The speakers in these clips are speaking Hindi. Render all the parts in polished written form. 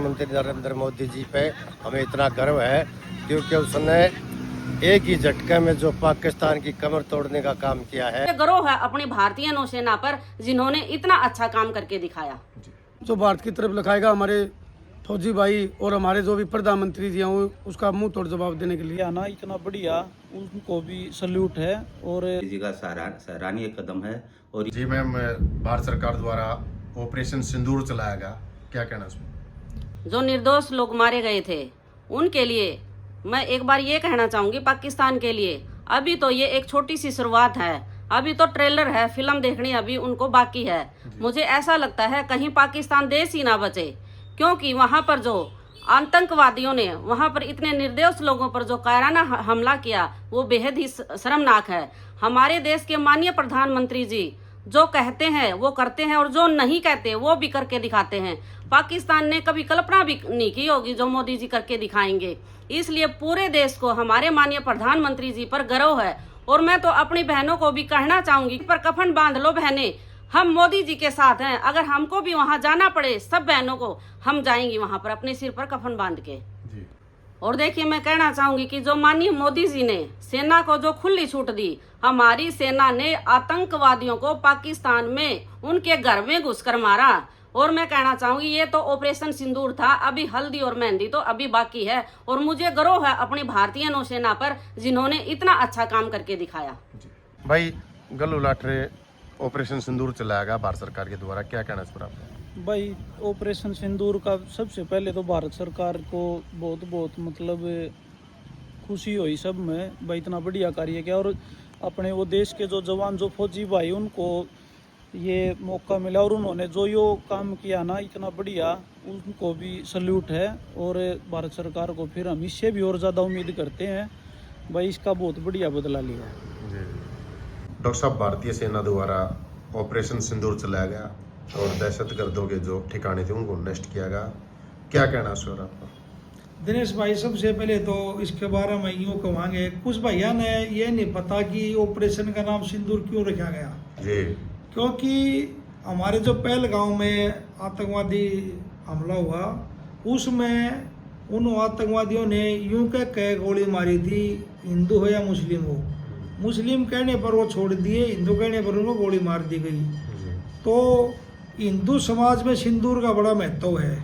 प्रधानमंत्री नरेंद्र मोदी जी पे हमें इतना गर्व है क्योंकि उसने एक ही झटके में जो पाकिस्तान की कमर तोड़ने का काम किया है। गर्व है अपनी भारतीय नौसेना पर जिन्होंने इतना अच्छा काम करके दिखाया। जो भारत की तरफ लिखाएगा हमारे फौजी भाई और हमारे जो भी प्रधानमंत्री जी हैं उसका मुंह तोड़ जवाब देने के लिए आना इतना बढ़िया, उनको भी सल्यूट है और जी का सराहनीय कदम है। और जी मैम, भारत सरकार द्वारा ऑपरेशन सिंदूर चलाया गया, क्या कहना इसमें? जो निर्दोष लोग मारे गए थे उनके लिए मैं एक बार ये कहना चाहूंगी, पाकिस्तान के लिए अभी तो ये एक छोटी सी शुरुआत है, अभी तो ट्रेलर है, फिल्म देखनी अभी उनको बाकी है। मुझे ऐसा लगता है कहीं पाकिस्तान देश ही ना बचे, क्योंकि वहां पर जो आतंकवादियों ने वहां पर इतने निर्दोष लोगों पर जो कायराना हमला किया वो बेहद ही शर्मनाक है। हमारे देश के माननीय प्रधानमंत्री जी जो कहते हैं वो करते हैं और जो नहीं कहते वो भी करके दिखाते हैं। पाकिस्तान ने कभी कल्पना भी नहीं की होगी जो मोदी जी करके दिखाएंगे, इसलिए पूरे देश को हमारे माननीय प्रधानमंत्री जी पर गर्व है। और मैं तो अपनी बहनों को भी कहना चाहूंगी पर कफन बांध लो बहनें, हम मोदी जी के साथ हैं। अगर हमको भी वहां जाना पड़े सब बहनों को हम जाएंगी वहां पर अपने सिर पर कफन बांध के। और देखिए मैं कहना चाहूंगी कि जो माननीय मोदी जी ने सेना को जो खुली छूट दी, हमारी सेना ने आतंकवादियों को पाकिस्तान में उनके घर में घुसकर मारा। और मैं कहना चाहूंगी ये तो ऑपरेशन सिंदूर था, अभी हल्दी और मेहंदी तो अभी बाकी है। और मुझे गर्व है अपनी भारतीय नौसेना पर जिन्होंने इतना अच्छा काम करके दिखाया। भाई गल्लू लाठरे ऑपरेशन सिंदूर चलाया गया भारत सरकार के द्वारा, क्या कहना इस पर आपका? भाई ऑपरेशन सिंदूर का सबसे पहले तो भारत सरकार को बहुत बहुत मतलब खुशी हुई सब में, भाई इतना बढ़िया कार्य किया। और अपने वो देश के जो जवान जो फौजी भाई उनको ये मौका मिला और उन्होंने जो यो काम किया ना इतना बढ़िया, उनको भी सल्यूट है। और भारत सरकार को फिर हम इससे भी और ज़्यादा उम्मीद करते हैं, भाई इसका बहुत बढ़िया बदला लिया। डॉक्टर साहब, भारतीय सेना द्वारा ऑपरेशन सिंदूर चलाया गया और दहशतगर्दों के जो ठिकाने थे उनको नष्ट किया गया, क्या कहना है सर आपका? दिनेश भाई, सबसे पहले तो इसके बारे में यूँ कहेंगे, कुछ भैया ने ये नहीं पता कि ऑपरेशन का नाम सिंदूर क्यों रखा गया जी, क्योंकि हमारे जो पहलगांव में आतंकवादी हमला हुआ उसमें उन आतंकवादियों ने यूं कह गोली मारी थी, हिंदू हो या मुस्लिम हो। मुस्लिम कहने पर वो छोड़ दिए, हिंदू कहने पर उनको गोली मार दी गई। तो हिंदू समाज में सिंदूर का बड़ा महत्व है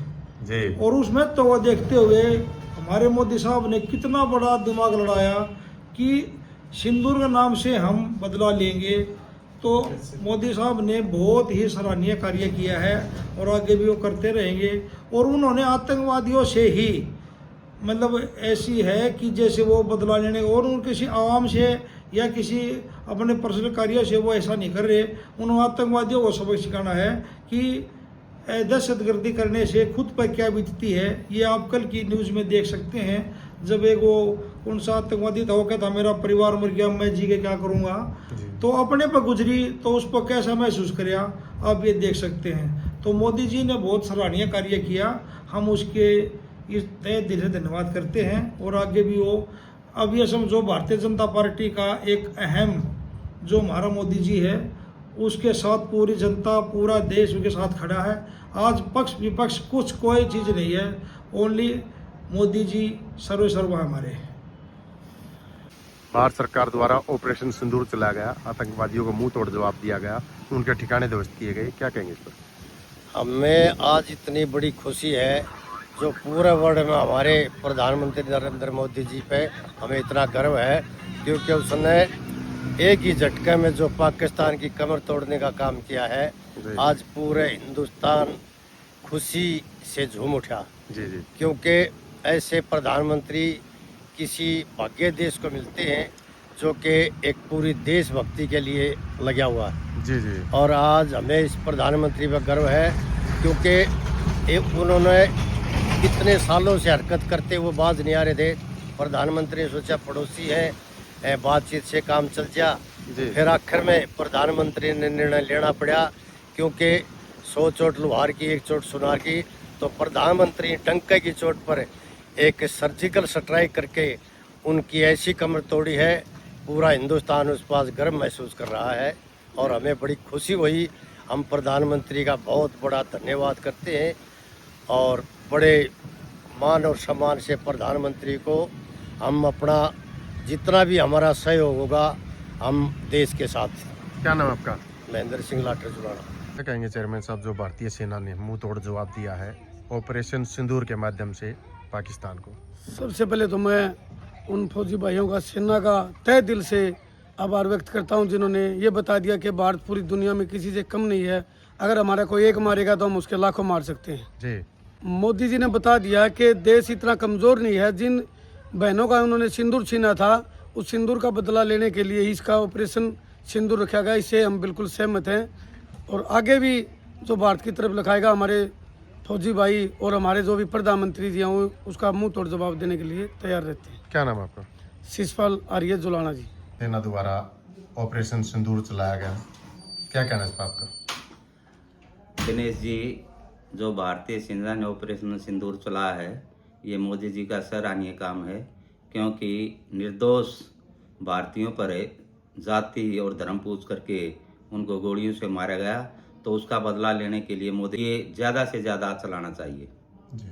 जी। और उस महत्व को देखते हुए हमारे मोदी साहब ने कितना बड़ा दिमाग लड़ाया कि सिंदूर के नाम से हम बदला लेंगे। तो मोदी साहब ने बहुत ही सराहनीय कार्य किया है और आगे भी वो करते रहेंगे। और उन्होंने आतंकवादियों से ही मतलब ऐसी है कि जैसे वो बदला लेने और उन किसी आवाम से या किसी अपने पर्सनल कार्य से वो ऐसा नहीं कर रहे। उन आतंकवादियों को सबक सिखाना है कि दहशतगर्दी करने से खुद पर क्या बीतती है। ये आप कल की न्यूज़ में देख सकते हैं, जब एक वो कौन सा आतंकवादी था, वो कहता मेरा परिवार मर गया, मैं जी के क्या करूँगा। तो अपने पर गुजरी तो उस पर कैसा महसूस कराया आप ये देख सकते हैं। तो मोदी जी ने बहुत सराहनीय कार्य किया, हम उसके इस तहे दिल से धन्यवाद करते हैं। और आगे भी वो अब ये समझो भारतीय जनता पार्टी का एक अहम जो हमारा मोदी जी है उसके साथ पूरी जनता पूरा देश उनके साथ खड़ा है। आज पक्ष विपक्ष कुछ कोई चीज़ नहीं है, ओनली मोदी जी सर्वसर्वा हमारे। भारत सरकार द्वारा ऑपरेशन सिंदूर चलाया गया, आतंकवादियों को मुंह तोड़ जवाब दिया गया, उनके ठिकाने ध्वस्त किए गए, क्या कहेंगे इस पर? हमें आज इतनी बड़ी खुशी है जो पूरे वर्ल्ड में हमारे प्रधानमंत्री नरेंद्र मोदी जी पे हमें इतना गर्व है क्योंकि उसने एक ही झटके में जो पाकिस्तान की कमर तोड़ने का काम किया है। आज पूरे हिंदुस्तान खुशी से झूम उठा जी जी, क्योंकि ऐसे प्रधानमंत्री किसी भाग्य देश को मिलते हैं जो कि एक पूरी देशभक्ति के लिए लगा हुआ है। जी जी। और आज हमें इस प्रधानमंत्री पर गर्व है क्योंकि उन्होंने इतने सालों से हरकत करते वो बाज नहीं आ रहे थे। प्रधानमंत्री ने सोचा पड़ोसी है, बातचीत से काम चल जा। फिर आखिर में प्रधानमंत्री ने निर्णय लेना पड़ा क्योंकि 100 चोट लुहार की 1 चोट सुनार की। तो प्रधानमंत्री डंके की चोट पर एक सर्जिकल स्ट्राइक करके उनकी ऐसी कमर तोड़ी है, पूरा हिंदुस्तान उस पास गर्व महसूस कर रहा है और हमें बड़ी खुशी हुई। हम प्रधानमंत्री का बहुत बड़ा धन्यवाद करते हैं और बड़े मान और सम्मान से प्रधानमंत्री को हम अपना जितना भी हमारा सहयोग होगा हम देश के साथ। क्या नाम आपका? महेंद्र सिंह लाटर जुलाना। क्या कहेंगे चेयरमैन साहब, जो भारतीय सेना ने मुंह तोड़ जवाब दिया है ऑपरेशन सिंदूर के माध्यम से पाकिस्तान को? सबसे पहले तो मैं उन फौजी भाइयों का, सेना का तहे दिल से आभार व्यक्त करता हूं जिन्होंने ये बता दिया कि भारत पूरी दुनिया में किसी से कम नहीं है। अगर हमारा कोई एक मारेगा तो हम उसके लाखों मार सकते हैं। जी। मोदी जी ने बता दिया कि देश इतना कमज़ोर नहीं है। जिन बहनों का उन्होंने सिंदूर छीना था, उस सिंदूर का बदला लेने के लिए ही इसका ऑपरेशन सिंदूर रखा गया। इससे हम बिल्कुल सहमत हैं और आगे भी जो भारत की तरफ लिखाएगा हमारे फौजी भाई और हमारे जो भी प्रधानमंत्री जी हैं उसका मुंह तोड़ जवाब देने के लिए तैयार रहते हैं। क्या नाम आपका? शिषपाल आर्य जुलाना जी। सेना द्वारा ऑपरेशन सिंदूर चलाया गया, क्या कहना है इस पर आपका? दिनेश जी, जो भारतीय सेना ने ऑपरेशन सिंदूर चलाया है, ये मोदी जी का सराहनीय काम है, क्योंकि निर्दोष भारतीयों पर जाति और धर्म पूछ करके उनको गोलियों से मारा गया, तो उसका बदला लेने के लिए मोदी ये ज़्यादा से ज़्यादा चलाना चाहिए। जी।